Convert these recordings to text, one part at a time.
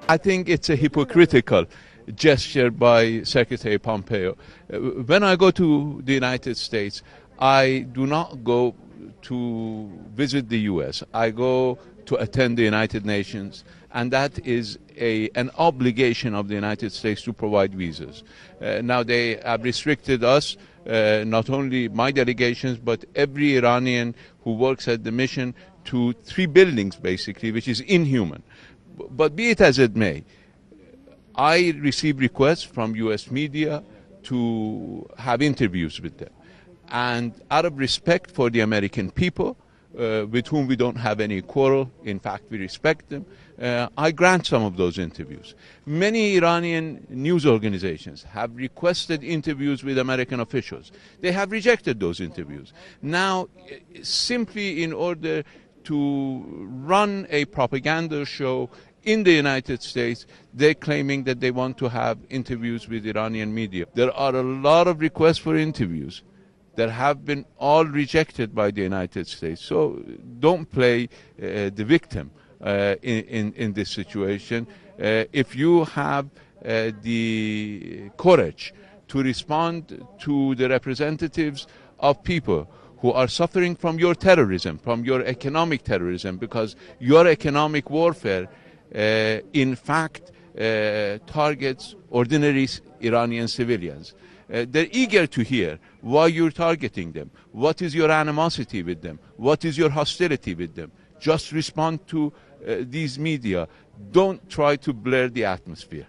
I think it's a hypocritical gesture by Secretary Pompeo. When I go to the United States, I do not go to visit the U.S. I go to attend the United Nations, and that is an obligation of the United States to provide visas. Now they have restricted us, not only my delegations, but every Iranian who works at the mission to 3 buildings, basically, which is inhuman. But be it as it may, I receive requests from U.S. media to have interviews with them. And out of respect for the American people, with whom we don't have any quarrel, in fact, we respect them, I grant some of those interviews. Many Iranian news organizations have requested interviews with American officials. They have rejected those interviews. Now, simply in order to run a propaganda show in the United States, they're claiming that they want to have interviews with Iranian media. There are a lot of requests for interviews that have been all rejected by the United States. So don't play the victim in this situation. If you have the courage to respond to the representatives of people who are suffering from your terrorism, from your economic terrorism, because your economic warfare in fact targets ordinary Iranian civilians. They're eager to hear why you're targeting them. What is your animosity with them? What is your hostility with them? Just respond to these media. Don't try to blur the atmosphere.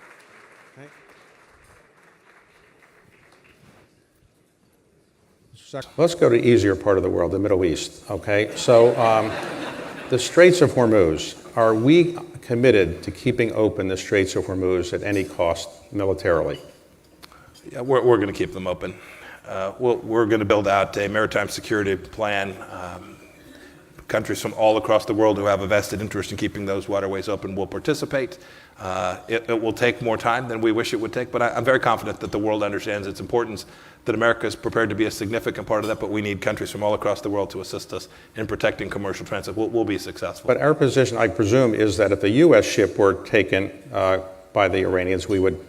Let's go to the easier part of the world, the Middle East, okay? So the Straits of Hormuz, are we committed to keeping open the Straits of Hormuz at any cost militarily? Yeah, we're going to keep them open. We're going to build out a maritime security plan. Countries from all across the world who have a vested interest in keeping those waterways open will participate. It will take more time than we wish it would take, but I'm very confident that the world understands its importance, that America is prepared to be a significant part of that, but we need countries from all across the world to assist us in protecting commercial transit. We'll be successful. But our position, I presume, is that if a U.S. ship were taken by the Iranians, we would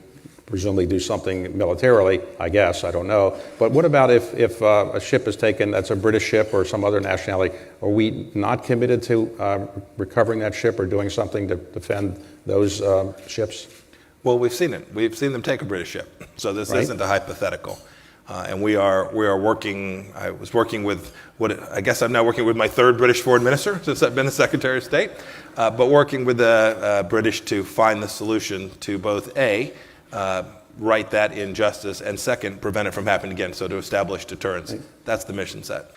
presumably do something militarily, I guess, I don't know. But what about if a ship is taken that's a British ship or some other nationality? Are we not committed to recovering that ship or doing something to defend those ships? Well, we've seen it. We've seen them take a British ship. So this isn't a hypothetical. And we are working, I was working with I guess I'm now working with my third British foreign minister since I've been the Secretary of State, but working with the British to find the solution to both right that injustice, and second, prevent it from happening again, so to establish deterrence. That's the mission set.